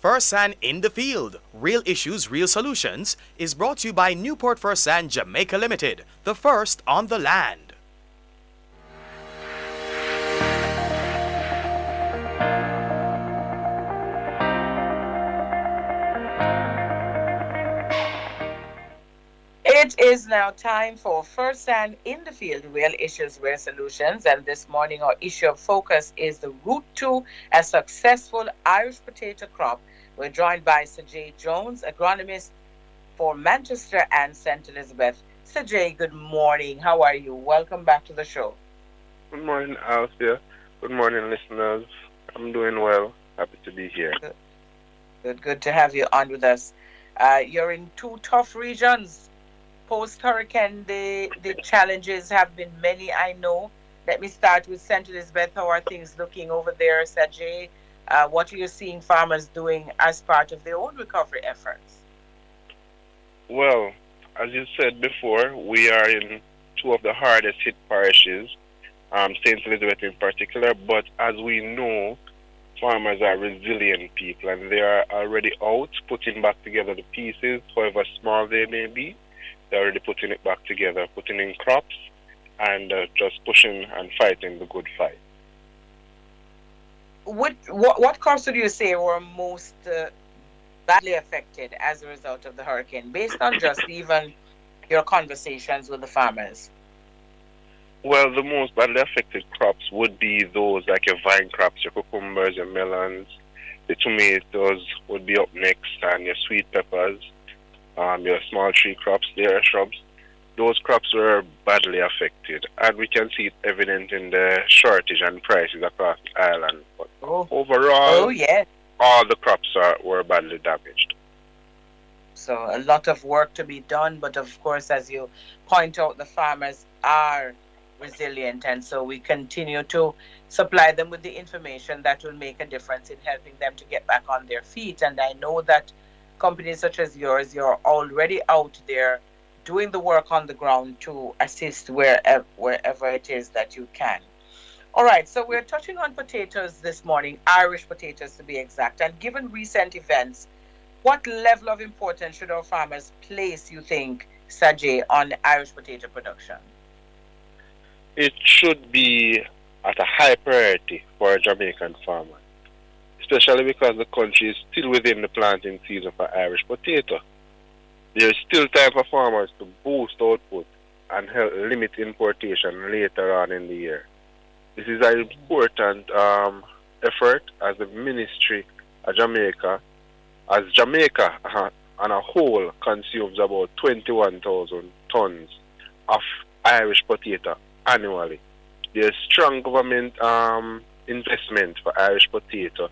Newport-Fersan in the Field, Real Issues, Real Solutions, is brought to you by Newport-Fersan Jamaica Limited, the first on the land. It is now time for First and in the Field, Real Issues, Real Solutions. And this morning, our issue of focus is the route to a successful Irish potato crop. We're joined by Sajae Jones, agronomist for Manchester and St. Elizabeth. Sajae, good morning. How are you? Welcome back to the show. Good morning, Althea. Good morning, listeners. I'm doing well. Happy to be here. Good to have you on with us. You're in two tough regions. Post hurricane, the challenges have been many, I know. Let me start with St. Elizabeth. How are things looking over there, Sajae? What are you seeing farmers doing as part of their own recovery efforts? Well, as you said before, we are in two of the hardest hit parishes, St. Elizabeth in particular, but as we know, farmers are resilient people and they are already out putting back together the pieces, however small they may be. They're already putting it back together, putting in crops, and just pushing and fighting the good fight. What crops would you say were most badly affected as a result of the hurricane, based on just even your conversations with the farmers? Well, the most badly affected crops would be those like your vine crops, your cucumbers, your melons, the tomatoes would be up next, and your sweet peppers. Your small tree crops, their shrubs, those crops were badly affected. And we can see it evident in the shortage and prices across the island. But overall, yes, all the crops were badly damaged. So a lot of work to be done, but of course, as you point out, the farmers are resilient, and so we continue to supply them with the information that will make a difference in helping them to get back on their feet. And I know that companies such as yours, you're already out there doing the work on the ground to assist wherever it is that you can. All right, so we're touching on potatoes this morning, Irish potatoes to be exact. And given recent events, what level of importance should our farmers place, you think, Sajae, on Irish potato production? It should be at a high priority for a Jamaican farmer, especially because the country is still within the planting season for Irish potato. There is still time for farmers to boost output and help limit importation later on in the year. This is an important effort as the Ministry of Jamaica, as Jamaica on a whole consumes about 21,000 tons of Irish potato annually. There is strong government investment for Irish potato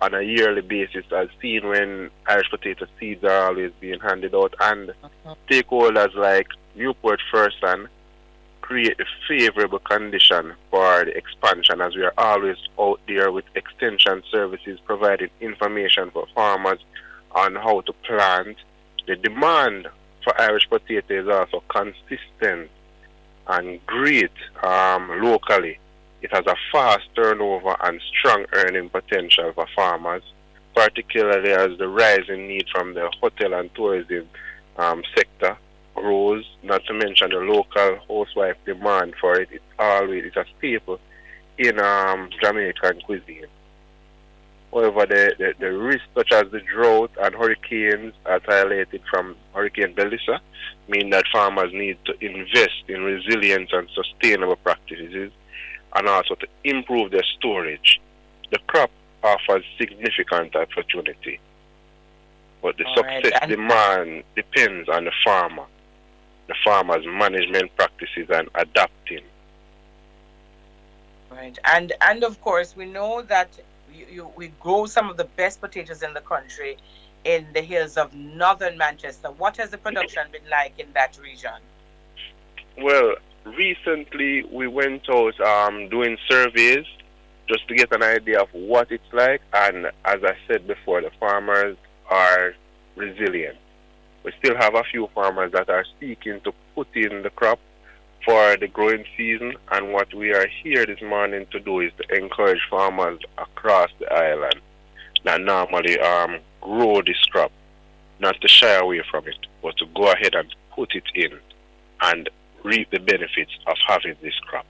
on a yearly basis, as seen when Irish potato seeds are always being handed out, and stakeholders like Newport-Fersan create a favorable condition for the expansion, as we are always out there with extension services providing information for farmers on how to plant. The demand for Irish potato is also consistent and great locally. It has a fast turnover and strong earning potential for farmers, particularly as the rising need from the hotel and tourism sector grows, not to mention the local housewife demand for it. It's a staple in Jamaican cuisine. However, the risks such as the drought and hurricanes, as highlighted from Hurricane Belissa, mean that farmers need to invest in resilience and sustainable practices, and also to improve their storage. The crop offers significant opportunity, but the success demand depends on the farmer, the farmer's management practices and adapting. Right, and of course we know that we grow some of the best potatoes in the country in the hills of northern Manchester. What has the production been like in that region? Well, recently we went out doing surveys just to get an idea of what it's like, and as I said before, the farmers are resilient. We still have a few farmers that are seeking to put in the crop for the growing season, and what we are here this morning to do is to encourage farmers across the island that normally grow this crop, not to shy away from it, but to go ahead and put it in and reap the benefits of having this crop.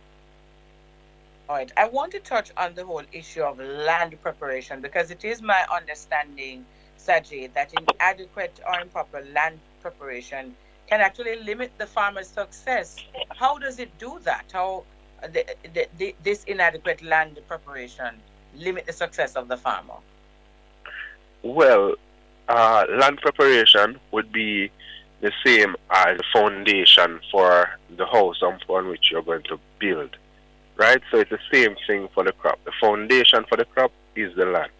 All right. I want to touch on the whole issue of land preparation because it is my understanding, Sajae, that inadequate or improper land preparation can actually limit the farmer's success. How does it do that? How this inadequate land preparation limit the success of the farmer? Well, land preparation would be the same as the foundation for the house upon which you're going to build, right? So it's the same thing for the crop. The foundation for the crop is the land.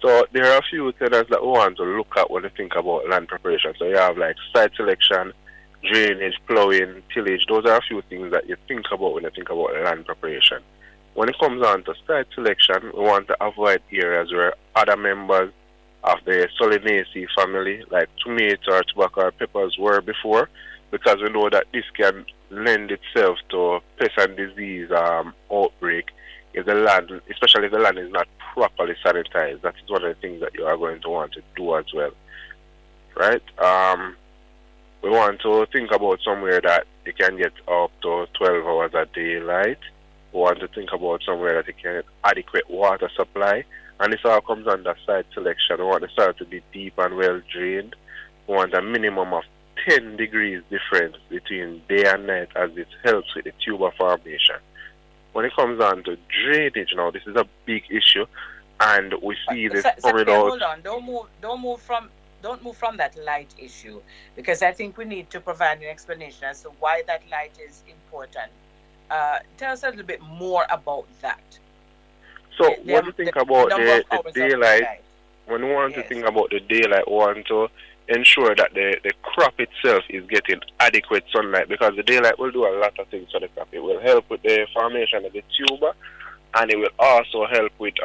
So there are a few tenants that we want to look at when you think about land preparation. So you have like site selection, drainage, plowing, tillage. Those are a few things that you think about when you think about land preparation. When it comes on to site selection, we want to avoid areas where other members of the Solanaceae family, like tomato or tobacco or peppers, were before, because we know that this can lend itself to pest and disease outbreak if the land, especially if the land is not properly sanitized. That is one of the things that you are going to want to do as well, right? We want to think about somewhere that you can get up to 12 hours a day light. We want to think about somewhere that you can get adequate water supply. And this all comes under site selection. We want the soil to be deep and well drained. We want a minimum of 10 degrees difference between day and night, as it helps with the tuber formation. When it comes on to drainage now, this is a big issue, and we see this coming out. Hold on, don't move from that light issue, because I think we need to provide an explanation as to why that light is important. Tell us a little bit more about that. So when you think about the daylight, when we want to think about the daylight, we want to ensure that the crop itself is getting adequate sunlight, because the daylight will do a lot of things for the crop. It will help with the formation of the tuber, and it will also help with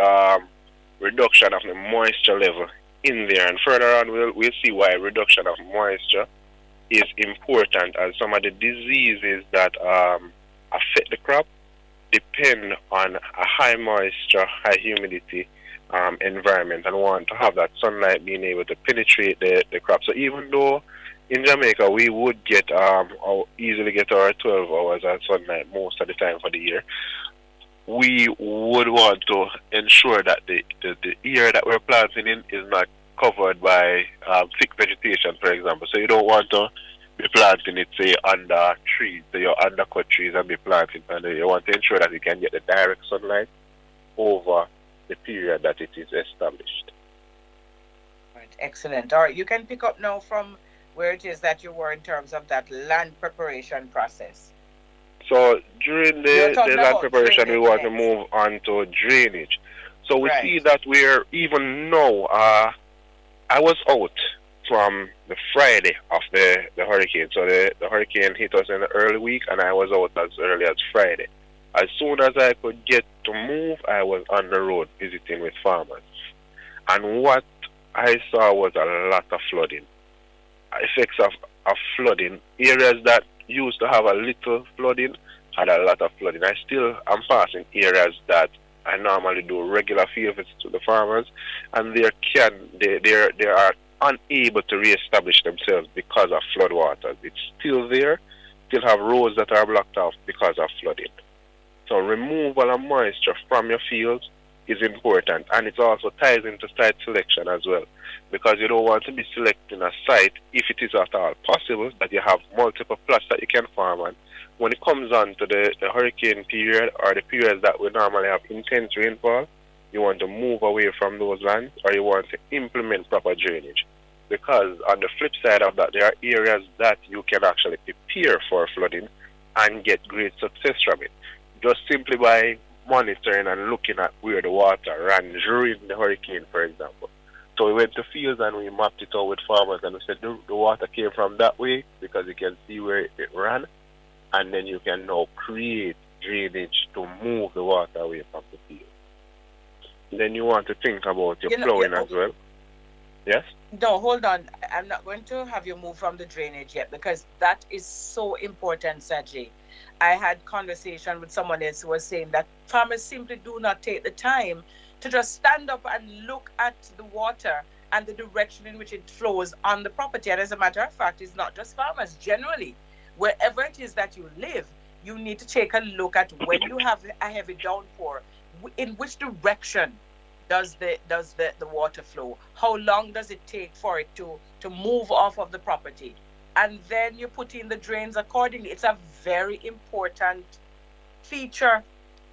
reduction of the moisture level in there. And further on, we'll see why reduction of moisture is important, as some of the diseases that affect the crop depend on a high moisture, high humidity environment, and want to have that sunlight being able to penetrate the crop. So even though in Jamaica we would get easily get our 12 hours of sunlight most of the time for the year, we would want to ensure that the area that we're planting in is not covered by thick vegetation, for example. So you don't want to be planting it, say, under trees. So you undercut trees and be planting, and you want to ensure that you can get the direct sunlight over the period that it is established. All right, excellent. All right, you can pick up now from where it is that you were in terms of that land preparation process. So during the land preparation, we want to move on to drainage. So we see that we're even now, I was out from the Friday of the hurricane. So the hurricane hit us in the early week, and I was out as early as Friday. As soon as I could get to move, I was on the road visiting with farmers. And what I saw was a lot of flooding. Effects of flooding. Areas that used to have a little flooding had a lot of flooding. I still am passing areas that I normally do regular field visits to the farmers, and they are unable to reestablish themselves because of flood waters. It's still there, still have roads that are blocked off because of flooding. So removal of moisture from your fields is important, and it also ties into site selection as well, because you don't want to be selecting a site, if it is at all possible, that you have multiple plots that you can farm on. When it comes on to the hurricane period, or the periods that we normally have intense rainfall, you want to move away from those lands, or you want to implement proper drainage. Because on the flip side of that, there are areas that you can actually prepare for flooding and get great success from it, just simply by monitoring and looking at where the water ran during the hurricane, for example. So we went to fields and we mapped it out with farmers, and we said the water came from that way because you can see where it ran, and then you can now create drainage to move the water away from the field. Then you want to think about your plowing as well. Yes? No, hold on. I'm not going to have you move from the drainage yet, because that is so important, Sajae. I had conversation with someone else who was saying that farmers simply do not take the time to just stand up and look at the water and the direction in which it flows on the property. And as a matter of fact, it's not just farmers. Generally, wherever it is that you live, you need to take a look at when you have a heavy downpour, in which direction does the water flow? How long does it take for it to move off of the property? And then you put in the drains accordingly. It's a very important feature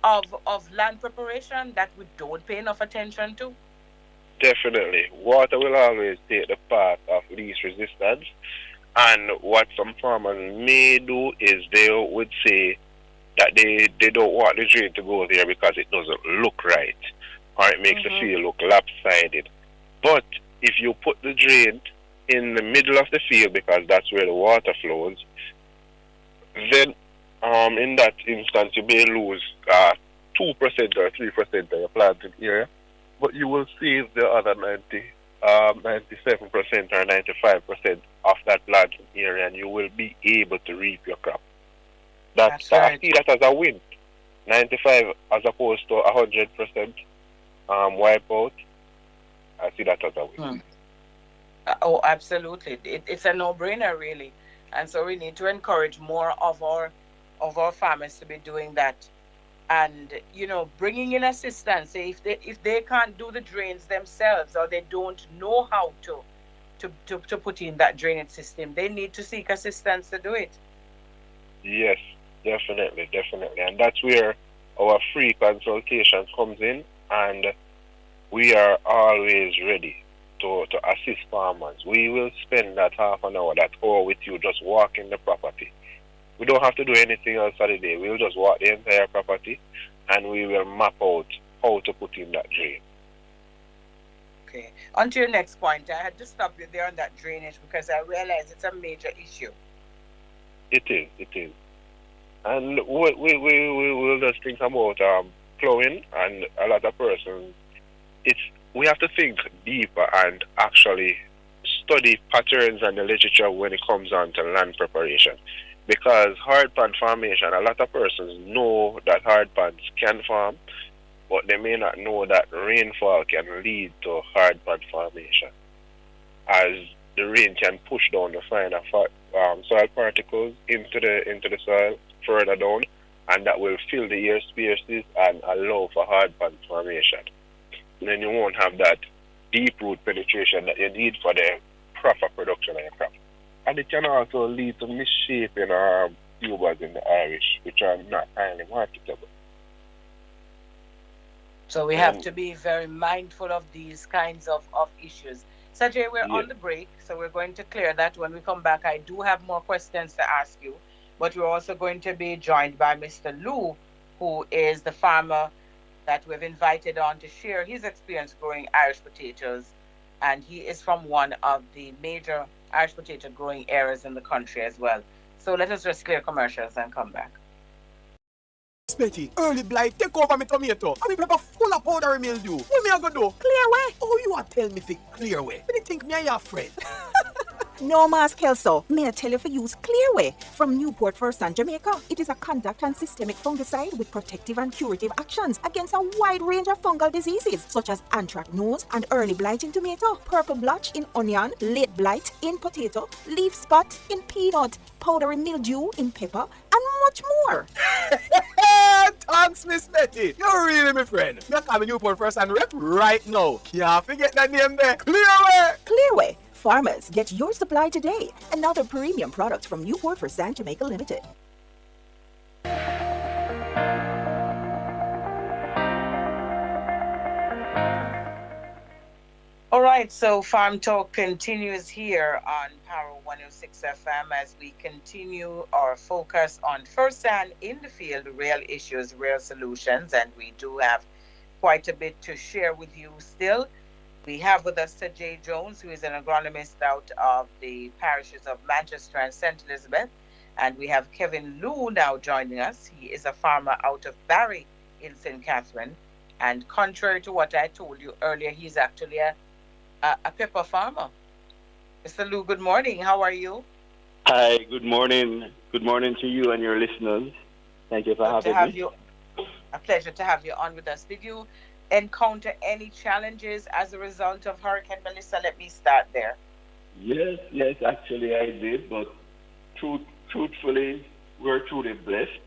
of land preparation that we don't pay enough attention to. Definitely. Water will always take the path of least resistance. And what some farmers may do is they would say that they don't want the drain to go there because it doesn't look right or it makes the field look lopsided. But if you put the drain in the middle of the field because that's where the water flows, then in that instance you may lose 2% or 3% of your planting area, but you will save the other 97% or 95% of that planting area, and you will be able to reap your crop. That's right. I see that as a win. 95 as opposed to 100% wipe out. I see that as a win. Oh, absolutely. It's a no-brainer, really. And so we need to encourage more of our farmers to be doing that, and bringing in assistance. If they can't do the drains themselves, or they don't know how to put in that drainage system, they need to seek assistance to do it. Yes, definitely, and that's where our free consultation comes in, and we are always ready to assist farmers. We will spend that half an hour, that hour with you, just walking the property. We don't have to do anything else for the day. We'll just walk the entire property and we will map out how to put in that drain. Okay. On to your next point. I had to stop you there on that drainage because I realize it's a major issue. It is. And we will just think about plowing, and a lot of persons, we have to think deeper and actually study patterns and the literature when it comes on to land preparation. Because hard pan formation, a lot of persons know that hard pans can form, but they may not know that rainfall can lead to hard pan formation, as the rain can push down the finer soil particles into the soil further down, and that will fill the air spaces and allow for hard pan formation. Then you won't have that deep root penetration that you need for the proper production of your crop. And it can also lead to misshapen tubers in the Irish, which are not highly marketable. So we have to be very mindful of these kinds of issues. Sajae, we're on the break, so we're going to clear that. When we come back, I do have more questions to ask you, but we're also going to be joined by Mr. Lou, who is the farmer that we've invited on to share his experience growing Irish potatoes, and he is from one of the major Irish potato growing areas in the country as well. So let us just clear commercials and come back. Betty, early blight take over my tomato. And me paper full of powdery mildew. What me I go do? Clear way. Oh, you are tell me fi clear way. Me think me and your friend. No mask Kelso. May I tell you for use Clearway from Newport-Fersan, Jamaica. It is a contact and systemic fungicide with protective and curative actions against a wide range of fungal diseases such as anthracnose and early blight in tomato, purple blotch in onion, late blight in potato, leaf spot in peanut, powdery mildew in pepper, and much more. Thanks, Miss Betty. You're really my friend. Me call me Newport-Fersan rep right now. Can't forget that name there. Clearway. Clearway. Farmers, get your supply today. Another premium product from Newport-Fersan, Jamaica Limited. All right, so Farm Talk continues here on Power 106 FM as we continue our focus on Fersan in the field, real issues, real solutions, and we do have quite a bit to share with you still. We have with us Sajae Jones, who is an agronomist out of the parishes of Manchester and St.Elizabeth. And we have Kevin Liu now joining us. He is a farmer out of Barry in St. Catherine. And contrary to what I told you earlier, he's actually a pepper farmer. Mr. Liu, good morning. How are you? Hi, good morning. Good morning to you and your listeners. Thank you for having me. A pleasure to have you on with us. Did you encounter any challenges as a result of Hurricane Melissa? Let me start there. Yes, actually I did, but truth, truthfully, we're truly blessed.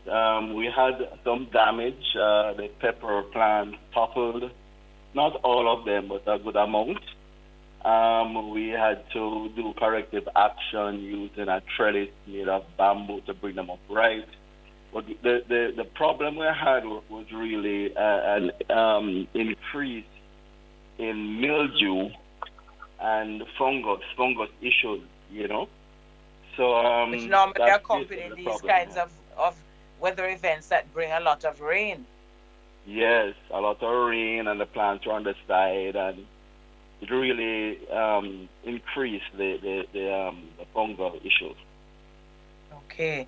We had some damage. The pepper plant toppled, not all of them, but a good amount. We had to do corrective action using a trellis made of bamboo to bring them upright. But the problem we had was really an increase in mildew and fungus issues, you know. So Which normally that's basically accompany the these problem. kinds of weather events that bring a lot of rain. Yes, a lot of rain and the plants were on the side, and it really increased the fungal issues. Okay.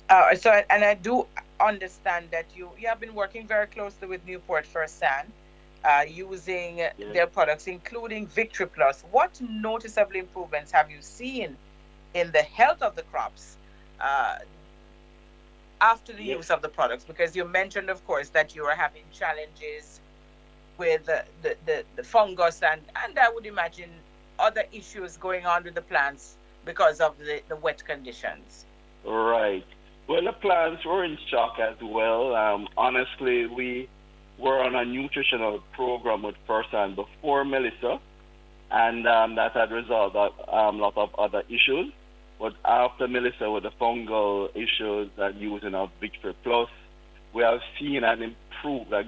And I do understand that you have been working very closely with Newport-Fersan, using Yes, their products, including Victory Plus. What noticeable improvements have you seen in the health of the crops uh, after the yes, use of the products? Because you mentioned, of course, that you are having challenges with the fungus and I would imagine other issues going on with the plants because of the wet conditions. right. Well, the plants were in shock as well. Honestly, we were on a nutritional program with First before Melissa, and that had resolved a lot of other issues. But after Melissa, with the fungal issues and using of Victory Plus, we have seen a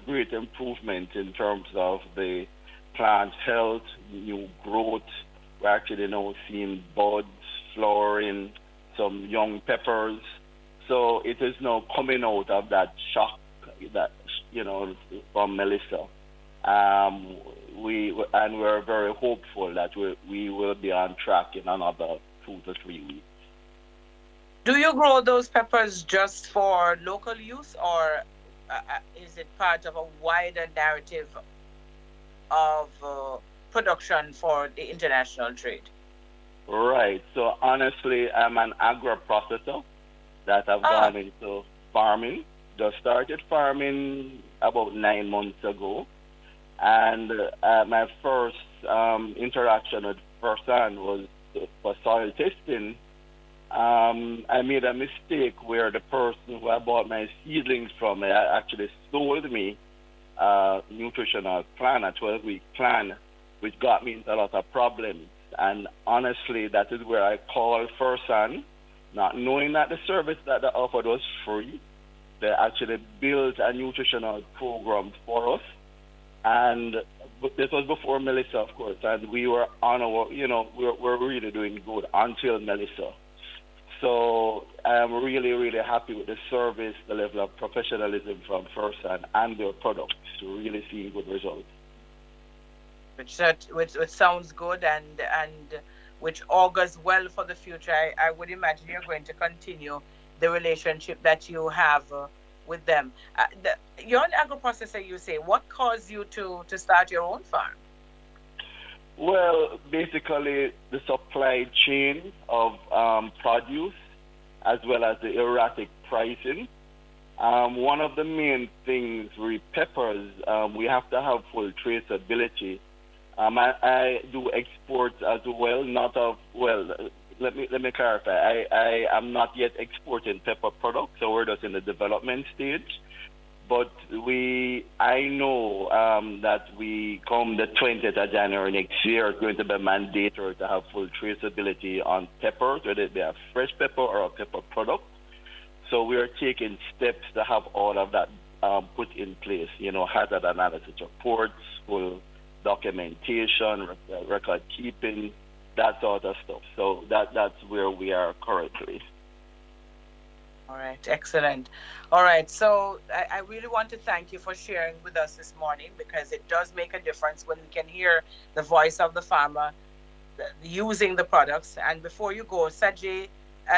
great improvement in terms of the plant health, new growth. We're actually now seeing buds, flowering, some young peppers. So it is now coming out of that shock that from Melissa. Um, we're very hopeful that we will be on track in another 2 to 3 weeks. Do you grow those peppers just for local use, or is it part of a wider narrative of production for the international trade? Right. So honestly, I'm an agro processor that have Ah, gone into farming. Just started farming about 9 months ago, and my first interaction with person was for soil testing. I made a mistake where the person who I bought my seedlings from actually sold me a nutritional plan, a 12-week plan, which got me into a lot of problems. And honestly, that is where I called Firsan, not knowing that the service that they offered was free. They actually built a nutritional program for us, and this was before Melissa, of course, and we were on our, we're really doing good until Melissa. So I'm really, really happy with the service, the level of professionalism from Firsan and their products. Really seeing good results. which sounds good and which augurs well for the future. I would imagine you're going to continue the relationship that you have with them. You're an agro processor, you say. What caused you to start your own farm? Well, basically, the supply chain of produce as well as the erratic pricing. One of the main things with peppers, we have to have full traceability. I do exports as well, not of, well, let me clarify. I am not yet exporting pepper products, so we're just in the development stage. But I know that we come the 20th of January next year, it's going to be mandatory to have full traceability on peppers, whether it be a fresh pepper or a pepper product. So we are taking steps to have all of that put in place, hazard analysis reports, full documentation, record keeping, that sort of stuff. So that's where we are currently. All right, excellent. All right, so I really want to thank you for sharing with us this morning because it does make a difference when we can hear the voice of the farmer using the products. And before you go, Sajae,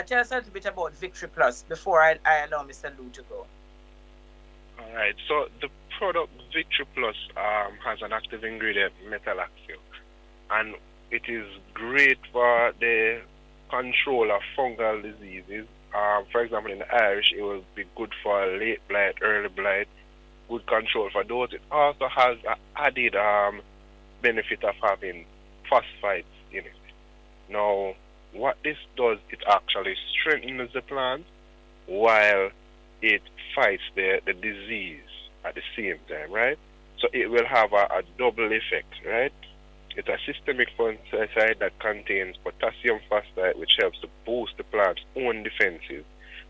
tell us a little bit about Victory Plus before I allow Mr. Lou to go. All right. So the product Victory Plus has an active ingredient, metalaxyl, and it is great for the control of fungal diseases. For example, in the Irish, it will be good for late blight, early blight, good control for those. It also has an added benefit of having phosphates in it. Now, what this does, it actually strengthens the plant while it fights the disease at the same time, right? So it will have a double effect, right? It's a systemic fungicide that contains potassium phosphate, which helps to boost the plant's own defenses,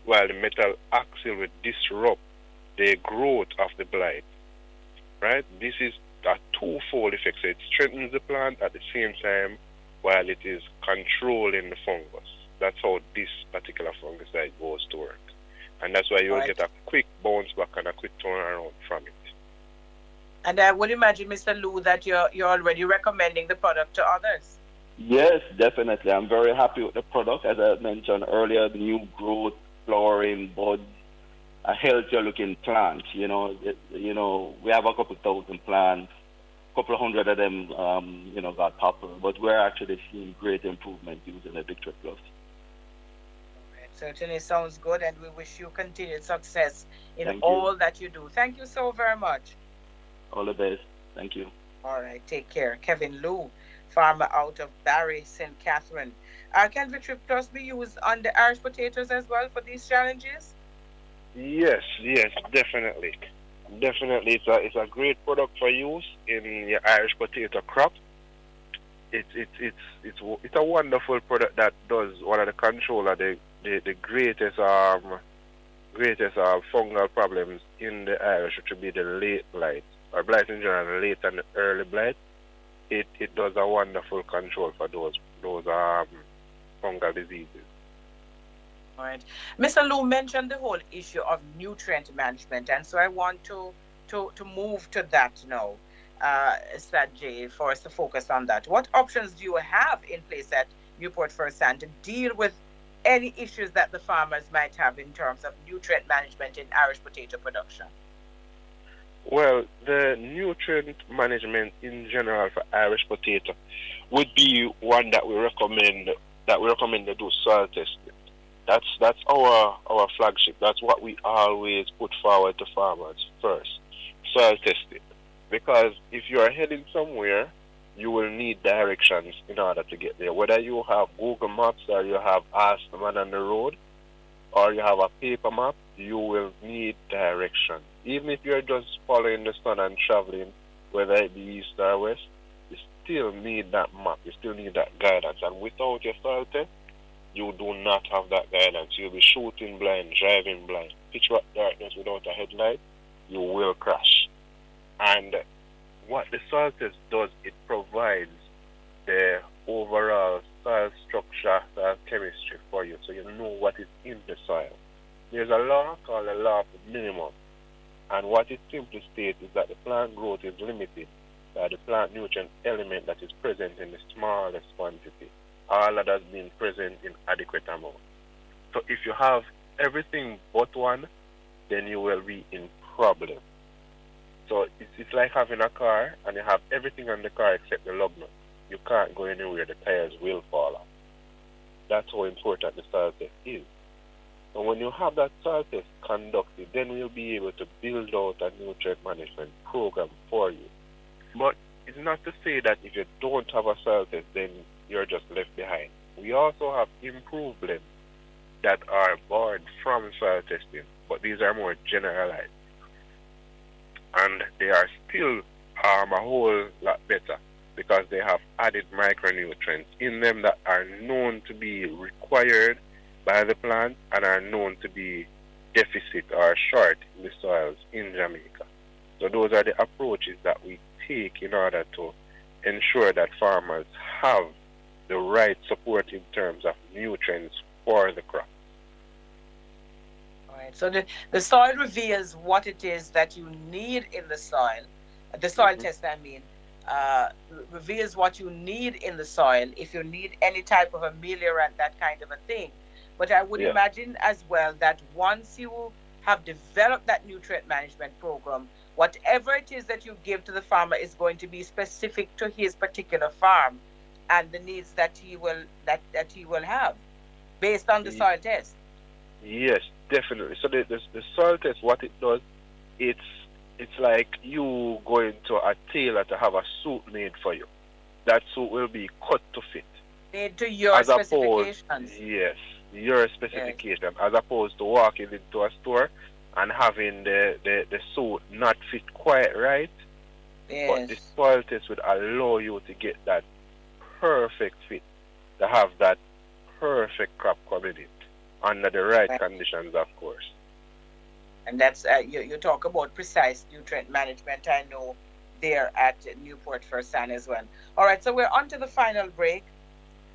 while the metal oxide will disrupt the growth of the blight, right? This is a twofold effect. So it strengthens the plant at the same time while it is controlling the fungus. That's how this particular fungicide goes to work. And that's why you'll get a quick bounce back and a quick turnaround from it. And I would imagine, Mr. Lou, that you're already recommending the product to others. Yes, definitely. I'm very happy with the product. As I mentioned earlier, the new growth, flowering, buds, a healthier looking plant. We have a couple thousand plants, a couple hundred of them, got toppled, but we're actually seeing great improvement using the Victory Plus. Certainly sounds good, and we wish you continued success in all that you do. Thank you so very much. All the best. Thank you. All right, take care. Kevin Lou, farmer out of Barry, St. Catherine. Can Victory Plus be used on the Irish potatoes as well for these challenges? Yes, definitely. Definitely, it's a great product for use in your Irish potato crop. It's a wonderful product that does one of the control of the greatest fungal problems in the Irish, which would be the late blight, or blight in general, the late and the early blight. It does a wonderful control for those fungal diseases. All right. Mr. Lou mentioned the whole issue of nutrient management, and so I want to move to that now, Sajae, for us to focus on that. What options do you have in place at Newport-Fersan to deal with any issues that the farmers might have in terms of nutrient management in Irish potato production? Well, the nutrient management in general for Irish potato would be one that we recommend to do soil testing. That's our flagship. That's what we always put forward to farmers first. Soil testing. Because if you are heading somewhere, you will need directions in order to get there. Whether you have Google Maps or you have Ask the Man on the Road or you have a paper map, you will need direction. Even if you're just following the sun and traveling, whether it be east or west, you still need that map. You still need that guidance. And without your soil test, you do not have that guidance. You'll be shooting blind, driving blind. Pitch black darkness without a headlight, you will crash. And what the soil test does, it provides the overall soil structure, soil chemistry for you, so you know what is in the soil. There's a law called the law of minimum, and what it simply states is that the plant growth is limited by the plant nutrient element that is present in the smallest quantity, all others being present in adequate amount. So if you have everything but one, then you will be in problem. So it's like having a car and you have everything on the car except the lug nut. You can't go anywhere, the tires will fall off. That's how important the soil test is. So when you have that soil test conducted, then we'll be able to build out a nutrient management program for you. But it's not to say that if you don't have a soil test, then you're just left behind. We also have improved blends that are born from soil testing, but these are more generalized. And they are still a whole lot better because they have added micronutrients in them that are known to be required by the plant and are known to be deficit or short in the soils in Jamaica. So those are the approaches that we take in order to ensure that farmers have the right support in terms of nutrients for the crop. So the soil reveals what it is that you need in the soil. The soil test, I mean, reveals what you need in the soil. If you need any type of ameliorant, that kind of a thing. But I would imagine as well that once you have developed that nutrient management program, whatever it is that you give to the farmer is going to be specific to his particular farm and the needs that he will have based on the soil test. Yes, definitely. So the soil test, what it does, it's it's like you going to a tailor to have a suit made for you. That suit will be cut to fit. Made to your As opposed, specifications. yes, your Yes. specification, as opposed to walking into a store and having the suit not fit quite right. But the Yes. soil test would allow you to get that perfect fit, to have that perfect crop coming in under the right Right. conditions, of course. And that's you talk about precise nutrient management. I know there at Newport-Fersan as well. All right, so we're on to the final break.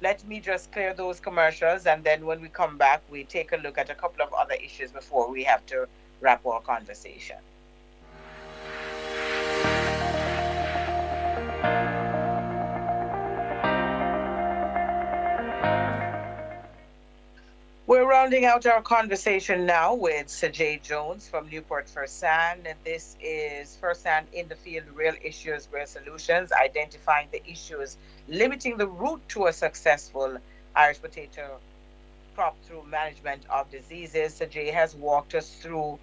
Let me just clear those commercials, and then when we come back, we take a look at a couple of other issues before we have to wrap our conversation. We're rounding out our conversation now with Sajae Jones from Newport-Fersan. And this is Fersan in the Field, Real Issues, Real Solutions, identifying the issues limiting the route to a successful Irish potato crop through management of diseases. Sajae has walked us through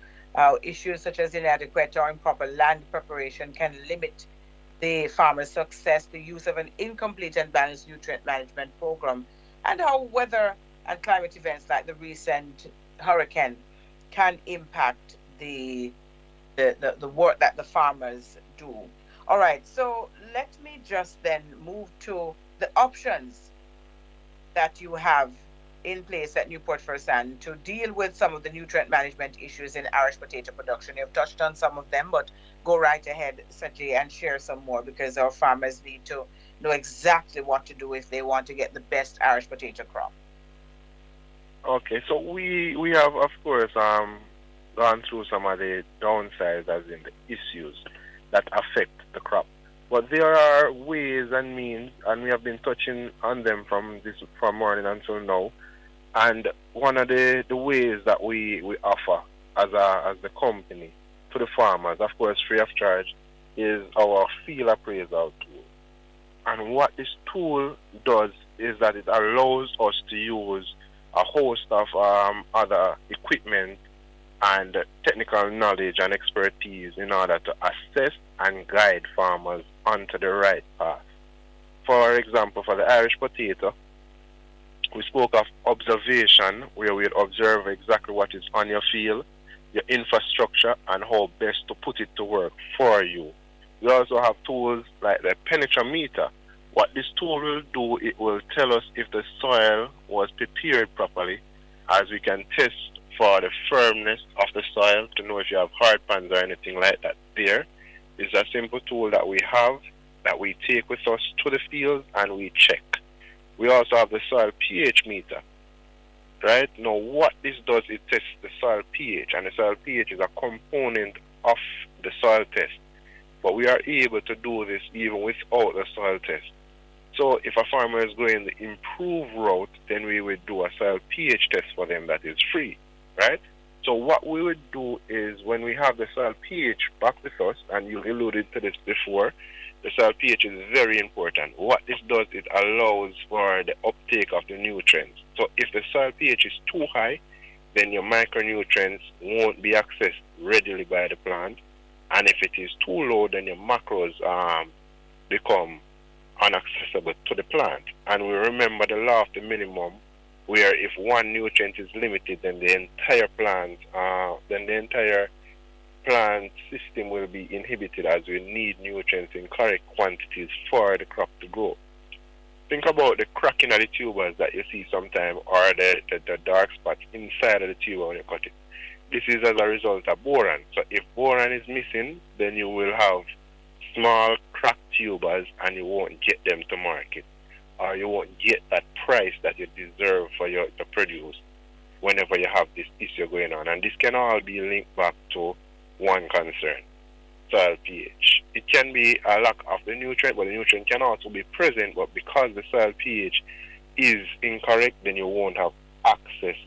issues such as inadequate or improper land preparation can limit the farmer's success, the use of an incomplete and balanced nutrient management program, and how weather and climate events like the recent hurricane can impact the work that the farmers do. All right, so let me just then move to the options that you have in place at Newport-Fersan to deal with some of the nutrient management issues in Irish potato production. You've touched on some of them, but go right ahead, Sajay, and share some more because our farmers need to know exactly what to do if they want to get the best Irish potato crop. Okay, so we have, of course, gone through some of the downsides, as in the issues that affect the crop. But there are ways and means, and we have been touching on them from morning until now. And one of the ways that we offer as the company to the farmers, of course, free of charge, is our field appraisal tool. And what this tool does is that it allows us to use a host of other equipment and technical knowledge and expertise in order to assess and guide farmers onto the right path. For example, for the Irish potato, we spoke of observation, where we observe exactly what is on your field, your infrastructure, and how best to put it to work for you. We also have tools like the penetrometer. What this tool will do, it will tell us if the soil was prepared properly, as we can test for the firmness of the soil to know if you have hard pans or anything like that. There is a simple tool that we have that we take with us to the field and we check. We also have the soil pH meter, right? Now, what this does, it tests the soil pH, and the soil pH is a component of the soil test. But we are able to do this even without the soil test. So if a farmer is going the improve route, then we would do a soil pH test for them that is free, right? So what we would do is when we have the soil pH back with us, and you alluded to this before, the soil pH is very important. What this does, it allows for the uptake of the nutrients. So if the soil pH is too high, then your micronutrients won't be accessed readily by the plant. And if it is too low, then your macros become inaccessible to the plant. And we remember the law of the minimum, where if one nutrient is limited, then the entire plant system will be inhibited, as we need nutrients in correct quantities for the crop to grow. Think about the cracking of the tubers that you see sometimes, or the dark spots inside of the tuber when you cut it. This is as a result of boron. So if boron is missing, then you will have small cracked tubers and you won't get them to market, or you won't get that price that you deserve for your to produce whenever you have this issue going on. And this can all be linked back to one concern: soil pH. It can be a lack of the nutrient, but the nutrient can also be present, but because the soil pH is incorrect, then you won't have access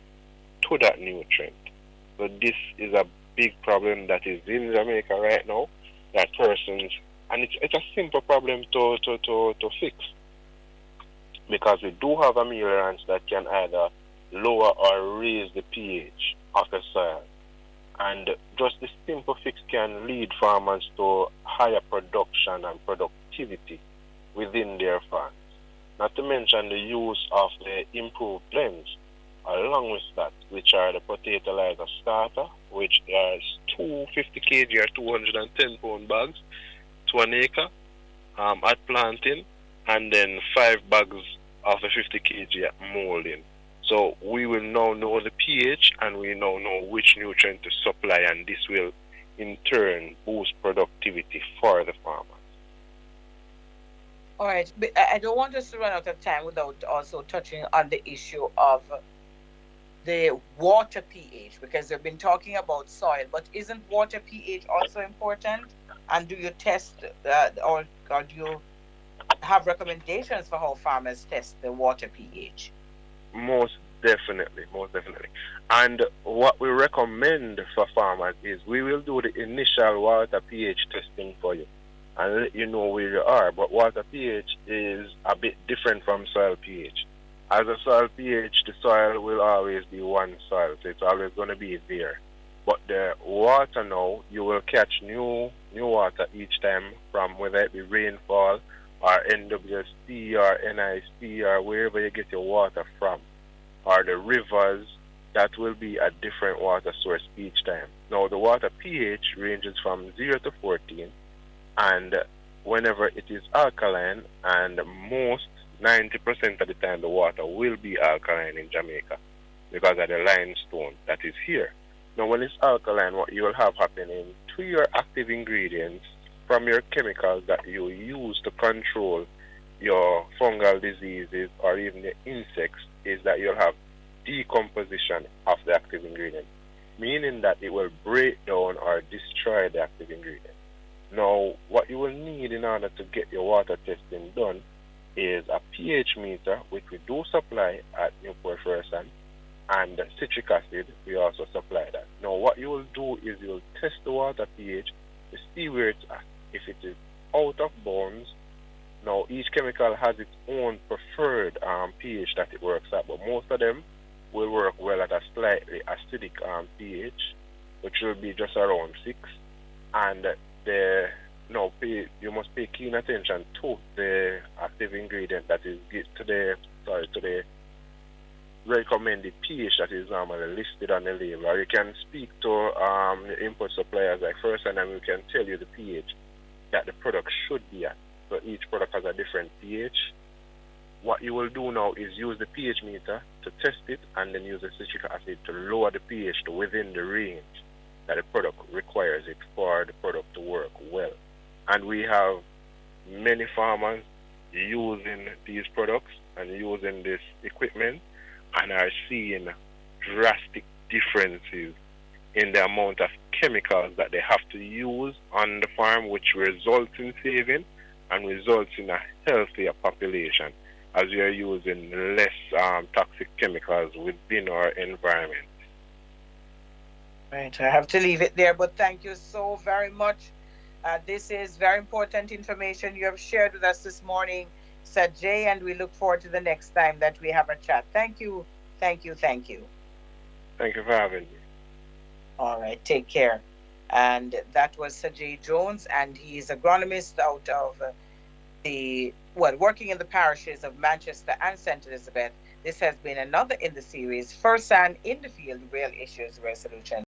to that nutrient. So this is a big problem that is in Jamaica right now, that persons, and it's a simple problem to fix, because we do have ameliorants that can either lower or raise the pH of the soil. And just this simple fix can lead farmers to higher production and productivity within their farms. Not to mention the use of the improved blends along with that, which are the potato lighter starter, which is 250 kg or 210 pound bags to an acre at planting, and then 5 bags of a 50 kg at molding. So we will now know the pH and we now know which nutrient to supply, and this will in turn boost productivity for the farmer. All right, but I don't want us to run out of time without also touching on the issue of the water pH, because we've been talking about soil, but isn't water pH also important? And do you test or do you have recommendations for how farmers test the water pH? Most definitely, most definitely. And what we recommend for farmers is we will do the initial water pH testing for you and let you know where you are. But water pH is a bit different from soil pH. As a soil pH, the soil will always be one soil, so it's always going to be there. But the water now, you will catch new water each time from whether it be rainfall or NWSP or NISP or wherever you get your water from, or the rivers. That will be a different water source each time. Now the water pH ranges from 0 to 14, and whenever it is alkaline, and most 90% of the time the water will be alkaline in Jamaica because of the limestone that is here. Now when it's alkaline, what you will have happening to your active ingredients from your chemicals that you use to control your fungal diseases or even the insects is that you'll have decomposition of the active ingredient, meaning that it will break down or destroy the active ingredient. Now, what you will need in order to get your water testing done is a pH meter, which we do supply at Newport-Fersan, and citric acid, we also supply that. Now, what you will do is you will test the water pH to see where it's at. If it is out of bounds, now each chemical has its own preferred pH that it works at, but most of them will work well at a slightly acidic pH, which will be just around 6. And you must pay keen attention to the active ingredient that is to the recommended pH that is normally listed on the label. Or you can speak to the input suppliers like first, and then we can tell you the pH that the product should be at. So each product has a different pH. What you will do now is use the pH meter to test it, and then use the citric acid to lower the pH to within the range that the product requires it for the product to work well. And we have many farmers using these products and using this equipment and are seeing drastic differences in the amount of chemicals that they have to use on the farm, which results in saving and results in a healthier population as we are using less toxic chemicals within our environment. Right, I have to leave it there, but thank you so very much. This is very important information you have shared with us this morning, Sajae, and we look forward to the next time that we have a chat. Thank you, thank you, thank you. Thank you for having me. All right, take care. And that was Sajae Jones, and he's agronomist out of working in the parishes of Manchester and St. Elizabeth. This has been another in the series, Fersan in the Field, Real Issues, Real Solutions.